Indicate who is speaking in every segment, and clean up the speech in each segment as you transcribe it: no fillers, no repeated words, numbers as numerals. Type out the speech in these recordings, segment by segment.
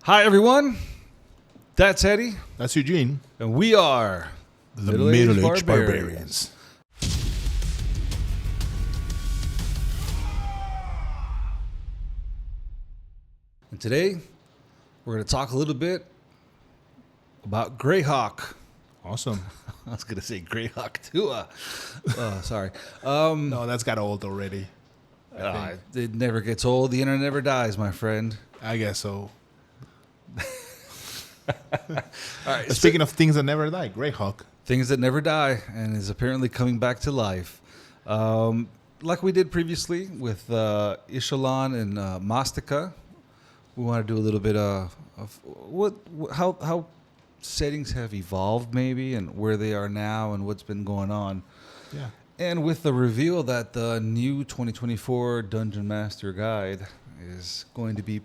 Speaker 1: Hi, everyone. That's Eddie,
Speaker 2: That's Eugene.
Speaker 1: and we are
Speaker 2: The Middle-Aged Barbarians.
Speaker 1: And today, we're going to talk a little bit about Greyhawk.
Speaker 2: Awesome.
Speaker 1: I was going to say Greyhawk too. Sorry.
Speaker 2: No, that's got old already.
Speaker 1: It never gets old. The internet never dies, my friend.
Speaker 2: I guess so.
Speaker 1: All right.
Speaker 2: Speaking of things that never die, Greyhawk.
Speaker 1: Things that never die and is apparently coming back to life. Like we did previously with Ishalon and Mastika, we want to do a little bit of how settings have evolved maybe and where they are now and what's been going on.
Speaker 2: Yeah.
Speaker 1: And with the reveal that the new 2024 Dungeon Master Guide is going to be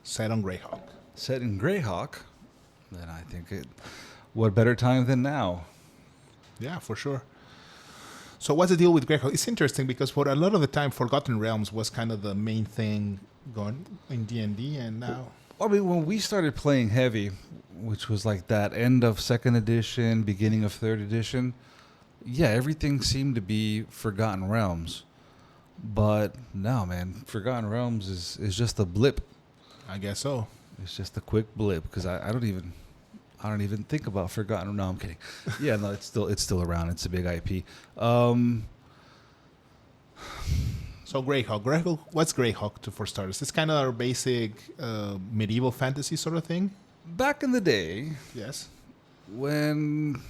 Speaker 2: Set on Greyhawk.
Speaker 1: set in Greyhawk, then I think what better time than now?
Speaker 2: Yeah, for sure. So what's the deal with Greyhawk? It's interesting because for a lot of the time, Forgotten Realms was kind of the main thing going in D&D, and now...
Speaker 1: I mean, when we started playing Heavy, which was like that end of 2nd edition, beginning of 3rd edition, yeah, everything seemed to be Forgotten Realms. But no, man, Forgotten Realms is just a blip.
Speaker 2: I guess so.
Speaker 1: It's just a quick blip because I don't even think about Forgotten. No, I'm kidding. Yeah, no, it's still around. It's a big IP.
Speaker 2: So Greyhawk. What's Greyhawk for starters? It's kind of our basic medieval fantasy sort of thing.
Speaker 1: Back in the day,
Speaker 2: Yes.
Speaker 1: when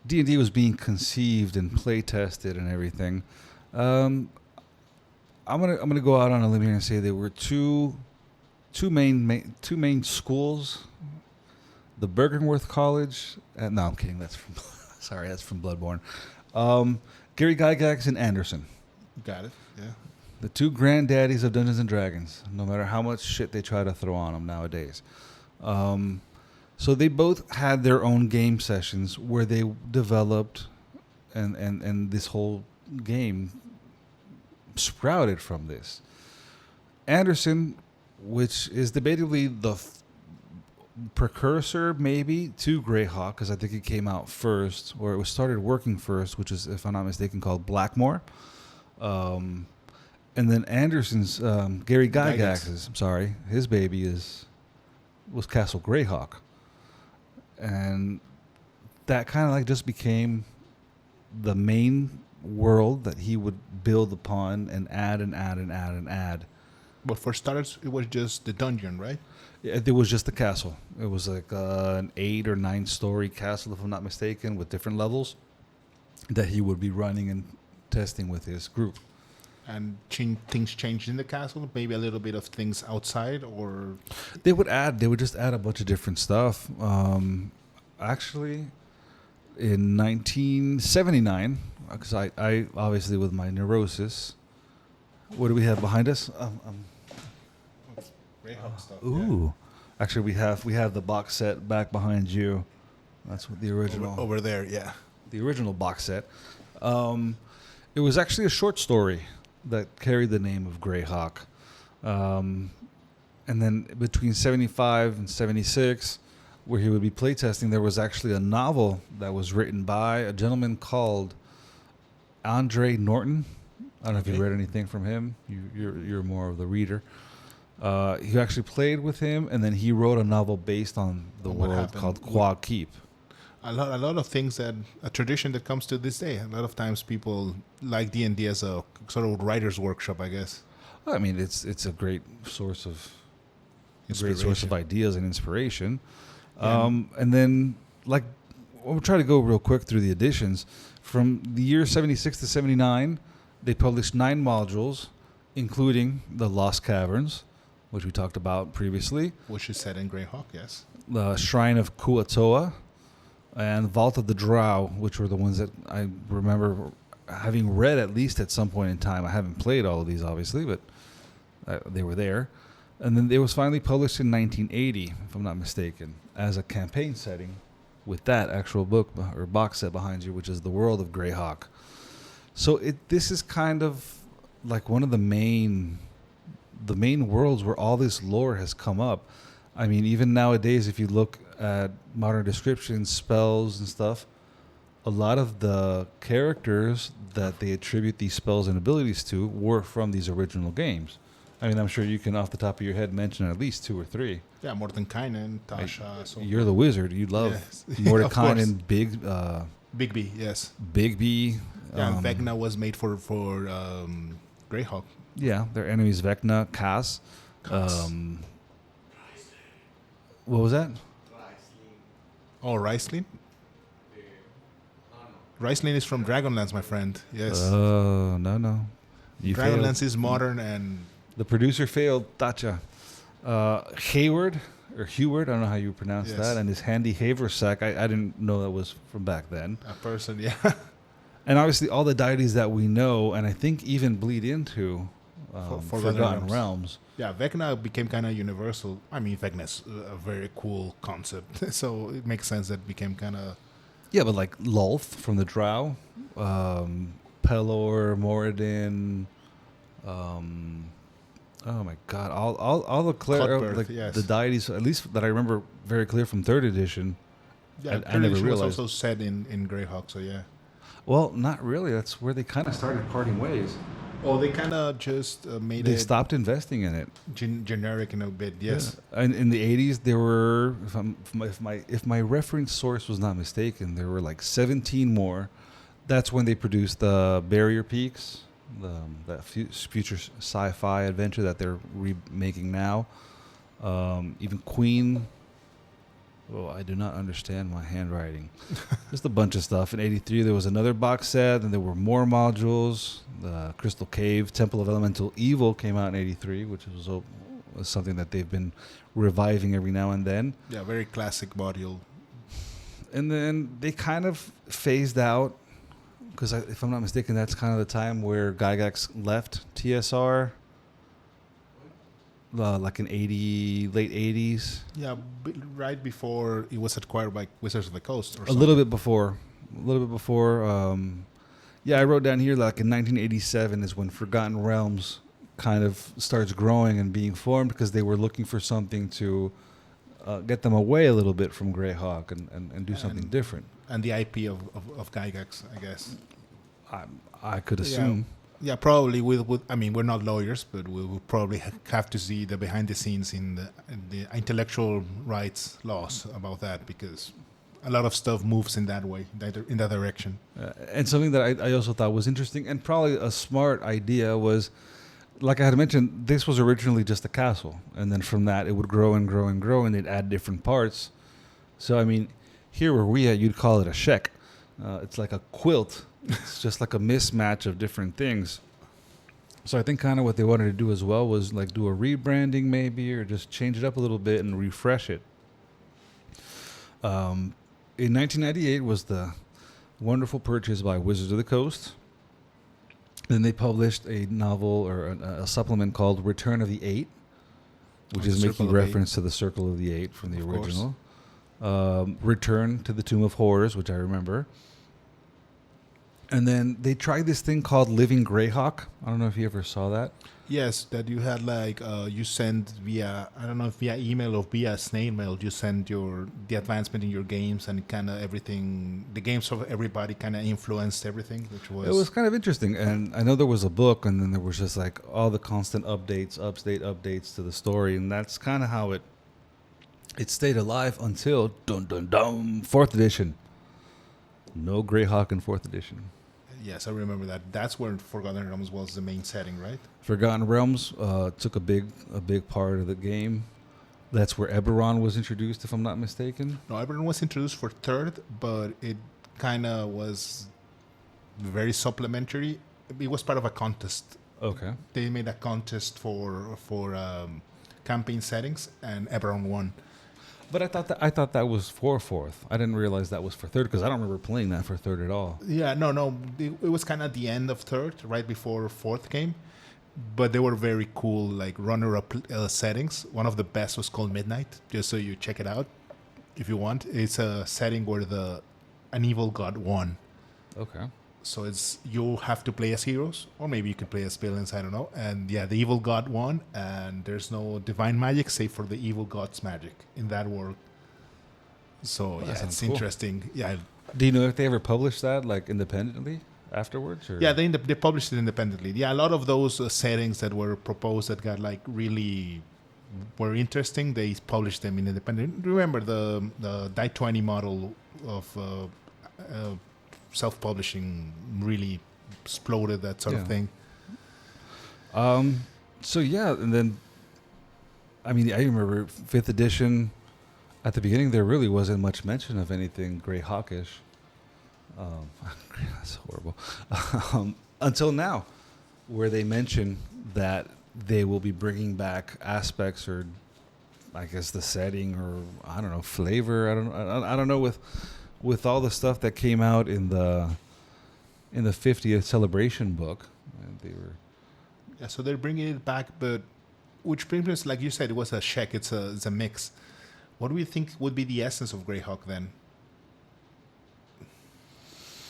Speaker 1: D&D was being conceived and play tested and everything, I'm gonna go out on a limb here and say there were two main schools. The Bergenworth College. No, I'm kidding. That's from Bloodborne. Gary Gygax and Anderson.
Speaker 2: Got it. Yeah.
Speaker 1: The two granddaddies of Dungeons and Dragons, no matter how much shit they try to throw on them nowadays. So they both had their own game sessions where they developed and this whole game sprouted from this. Anderson, which is debatably the precursor maybe to Greyhawk, because I think it came out first, or it was started working first, which is, if I'm not mistaken, called Blackmore. And then Anderson's, Gary Gygax's, his baby was Castle Greyhawk. And that kind of like just became the main world that he would build upon and add and add and add and add.
Speaker 2: But for starters, it was just the dungeon, right?
Speaker 1: It was just the castle. It was like an 8 or 9 story castle, if I'm not mistaken, with different levels that he would be running and testing with his group.
Speaker 2: And things changed in the castle? Maybe a little bit of things outside, or...
Speaker 1: They would just add a bunch of different stuff. Actually, in 1979, because I obviously with my neurosis, what do we have behind us?
Speaker 2: Greyhawk stuff.
Speaker 1: Ooh, actually we have the box set back behind you. That's what the original
Speaker 2: Over there, yeah.
Speaker 1: the original box set. It was actually a short story that carried the name of Greyhawk. And then between 75 and 76, where he would be playtesting, there was actually a novel that was written by a gentleman called Andre Norton. I don't know if you read anything from him. You're more of the reader. He actually played with him, and then he wrote a novel based on the world called Quag Keep.
Speaker 2: A lot of things that a tradition that comes to this day. A lot of times people like D&D as a sort of writer's workshop, I guess.
Speaker 1: I mean, it's a great source of
Speaker 2: Inspiration.
Speaker 1: ideas and inspiration. And then, like, we'll try to go real quick through the editions. From the year 76 to 79, they published 9 modules, including the Lost Caverns, which we talked about previously,
Speaker 2: Which is set in Greyhawk, yes.
Speaker 1: the Shrine of Kuatoa, and Vault of the Drow, which were the ones that I remember having read at least at some point in time. I haven't played all of these, obviously, but they were there. And then it was finally published in 1980, if I'm not mistaken, as a campaign setting with that actual book or box set behind you, which is The World of Greyhawk. So this is kind of like one of the main worlds where all this lore has come up. I mean, even nowadays, if you look at modern descriptions, spells, and stuff, a lot of the characters that they attribute these spells and abilities to were from these original games. I mean, I'm sure you can, off the top of your head, mention at least 2 or 3.
Speaker 2: Yeah, Mordenkainen, Tasha. So
Speaker 1: You're the wizard. You love
Speaker 2: Yes.
Speaker 1: Mordekainen,
Speaker 2: Big B, yes.
Speaker 1: Bigby.
Speaker 2: Yeah, and Vecna was made for Greyhawk.
Speaker 1: Yeah, their enemies Vecna, Cass.
Speaker 2: Cass.
Speaker 1: What was that?
Speaker 2: Oh, Ricelin? Ricelin is from Dragonlance, my friend. Yes.
Speaker 1: No. You failed.
Speaker 2: Dragonlance is modern and...
Speaker 1: The producer failed, Tacha. Hayward, or Heward, I don't know how you pronounce
Speaker 2: Yes.
Speaker 1: that, and his handy haversack, I didn't know that was from back then.
Speaker 2: A person, yeah.
Speaker 1: And obviously all the deities that we know, and I think even bleed into Forgotten Realms.
Speaker 2: Yeah, Vecna became kind of universal. I mean, Vecna's a very cool concept, so it makes sense that it became kind of...
Speaker 1: Yeah, but like Lolth from the Drow, Pelor, Moradin, oh my God, all the
Speaker 2: Cuthbert, yes.
Speaker 1: the deities, at least that I remember very clear from 3rd edition.
Speaker 2: Yeah,
Speaker 1: I never
Speaker 2: was
Speaker 1: realized.
Speaker 2: also set in Greyhawk, so yeah.
Speaker 1: Well, not really. That's where they kind of started parting ways.
Speaker 2: Oh, they kind of just made
Speaker 1: They
Speaker 2: it
Speaker 1: stopped investing in it.
Speaker 2: generic in a bit, yes.
Speaker 1: Yeah. And in the 80s, there were, if my reference source was not mistaken, there were like 17 more. That's when they produced the Barrier Peaks, that future sci-fi adventure that they're remaking now. Even Queen. Oh, I do not understand my handwriting. Just a bunch of stuff. In 83, there was another box set, and there were more modules. The Crystal Cave, Temple of Elemental Evil came out in 83, which was something that they've been reviving every now and then.
Speaker 2: Yeah, very classic module.
Speaker 1: And then they kind of phased out, because if I'm not mistaken, that's kind of the time where Gygax left TSR. Like in late 80s.
Speaker 2: Yeah, right before it was acquired by Wizards of the Coast. Or
Speaker 1: A
Speaker 2: something.
Speaker 1: little bit before. Yeah, I wrote down here like in 1987 is when Forgotten Realms kind of starts growing and being formed, because they were looking for something to get them away a little bit from Greyhawk and do something different.
Speaker 2: And the IP of Gygax, I guess.
Speaker 1: I could assume.
Speaker 2: Yeah, probably. I mean, we're not lawyers, but we will probably have to see the behind the scenes in the intellectual rights laws about that, because a lot of stuff moves in that way, in that direction.
Speaker 1: And something that I also thought was interesting and probably a smart idea was, like I had mentioned, this was originally just a castle, and then from that it would grow and grow and grow, and they'd add different parts. So I mean, here where we are, you'd call it a shek. It's like a quilt. It's just like a mismatch of different things. So I think kind of what they wanted to do as well was like do a rebranding maybe, or just change it up a little bit and refresh it. In 1998 was the wonderful purchase by Wizards of the Coast. Then they published a novel or a supplement called Return of the Eight, which is making reference to the Circle of the Eight from the original. Return to the Tomb of Horrors, which I remember. And then they tried this thing called Living Greyhawk. I don't know if you ever saw that.
Speaker 2: Yes, that you had like you send via, I don't know if via email or via snail mail, you send the advancement in your games, and kind of everything, the games of everybody kind of influenced everything, which was...
Speaker 1: It was kind of interesting. And I know there was a book, and then there was just like all the constant updates to the story. And that's kind of how it stayed alive until, dun dun dun, 4th edition. No Greyhawk in 4th edition.
Speaker 2: Yes, I remember that. That's where Forgotten Realms was the main setting, right?
Speaker 1: Forgotten Realms took a big part of the game. That's where Eberron was introduced, if I'm not mistaken.
Speaker 2: No, Eberron was introduced for 3rd, but it kind of was very supplementary. It was part of a contest.
Speaker 1: Okay.
Speaker 2: They made a contest for campaign settings, and Eberron won.
Speaker 1: But I thought that was for 4th. I didn't realize that was for 3rd, because I don't remember playing that for 3rd at all.
Speaker 2: Yeah, no. It was kind of the end of 3rd, right before 4th came. But they were very cool, like runner-up settings. One of the best was called Midnight, just so you check it out if you want. It's a setting where an evil god won.
Speaker 1: Okay.
Speaker 2: So it's you have to play as heroes, or maybe you could play as villains. I don't know. And yeah, the evil god won, and there's no divine magic save for the evil god's magic in that world. So
Speaker 1: that
Speaker 2: yeah,
Speaker 1: sounds
Speaker 2: it's
Speaker 1: cool.
Speaker 2: interesting. Yeah,
Speaker 1: Do you know if they ever published that like independently afterwards? Or?
Speaker 2: yeah, they published it independently. Yeah, a lot of those settings that were proposed that got like really were interesting. They published them in independent. Remember the Die 20 model of self-publishing really exploded, that sort of thing.
Speaker 1: So yeah, and then I mean I remember 5th edition. At the beginning, there really wasn't much mention of anything Greyhawkish. That's horrible. Until now, where they mention that they will be bringing back aspects, or I guess the setting, or I don't know, flavor. I don't know with all the stuff that came out in the 50th celebration book. And they were
Speaker 2: Yeah, so they're bringing it back, but which brings us, like you said, it was a check. It's a mix. What do you think would be the essence of Greyhawk then?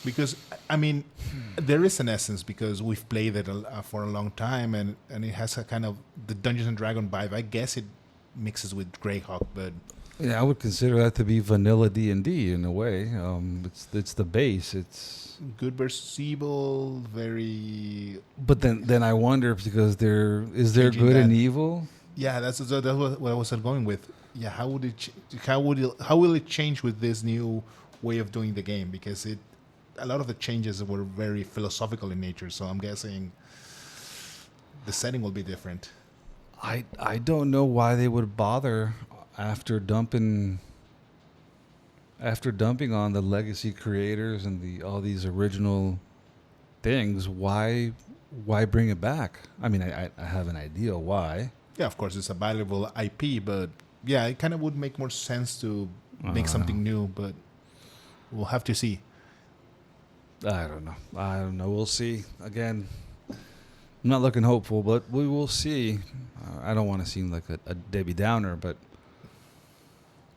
Speaker 2: Because, I mean, there is an essence because we've played it for a long time, and it has a kind of the Dungeons and Dragons vibe. I guess it mixes with Greyhawk, but
Speaker 1: yeah, I would consider that to be vanilla D&D in a way. It's the base. It's
Speaker 2: good versus evil, very.
Speaker 1: But then I wonder, because is there
Speaker 2: Changing
Speaker 1: good
Speaker 2: that.
Speaker 1: and evil?
Speaker 2: Yeah, that's what I was going with. Yeah, how will it change with this new way of doing the game? Because a lot of the changes were very philosophical in nature. So I'm guessing the setting will be different.
Speaker 1: I don't know why they would bother after dumping on the legacy creators and all these original things. Why bring it back? I mean, I have an idea why.
Speaker 2: Yeah, of course, it's a valuable IP, but yeah, it kind of would make more sense to make something new, but we'll have to see.
Speaker 1: I don't know. We'll see. Again, I'm not looking hopeful, but we will see. I don't want to seem like a Debbie Downer, but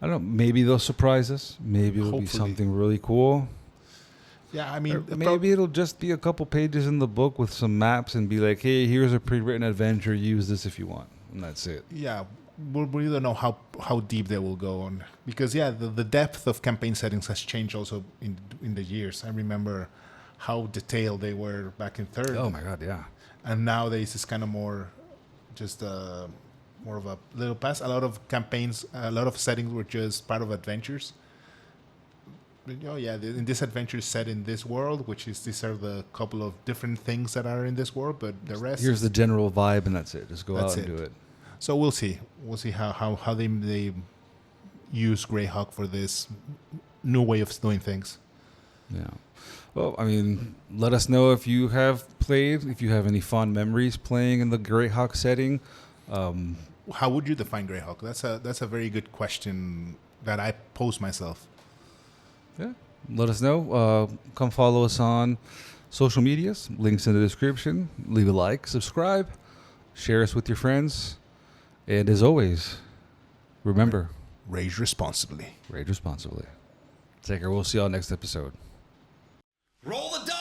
Speaker 1: I don't know. Maybe they'll surprise us. Maybe it'll be
Speaker 2: Hopefully.
Speaker 1: something really cool.
Speaker 2: Yeah, I mean,
Speaker 1: Or maybe it'll just be a couple pages in the book with some maps and be like, hey, here's a pre-written adventure. Use this if you want. And that's it.
Speaker 2: yeah, we don't know how deep they will go on, because the depth of campaign settings has changed also in the years. I remember how detailed they were back in third.
Speaker 1: Oh my God, yeah.
Speaker 2: And nowadays it's kind of more just more of a little pass. A lot of campaigns, a lot of settings were just part of adventures. But, in this adventure is set in this world, these are the couple of different things that are in this world, but the rest
Speaker 1: Here's the general vibe, and that's it. Just go out and do it.
Speaker 2: So we'll see. We'll see how they use Greyhawk for this new way of doing things.
Speaker 1: Yeah. Well, I mean, let us know if you have played, if you have any fond memories playing in the Greyhawk setting.
Speaker 2: How would you define Greyhawk? That's a very good question that I pose myself.
Speaker 1: Yeah. Let us know. Come follow us on social medias. Links in the description. Leave a like, subscribe, share us with your friends. And as always, remember,
Speaker 2: Rage responsibly.
Speaker 1: rage responsibly. Take care. We'll see y'all next episode.
Speaker 3: Roll the dice!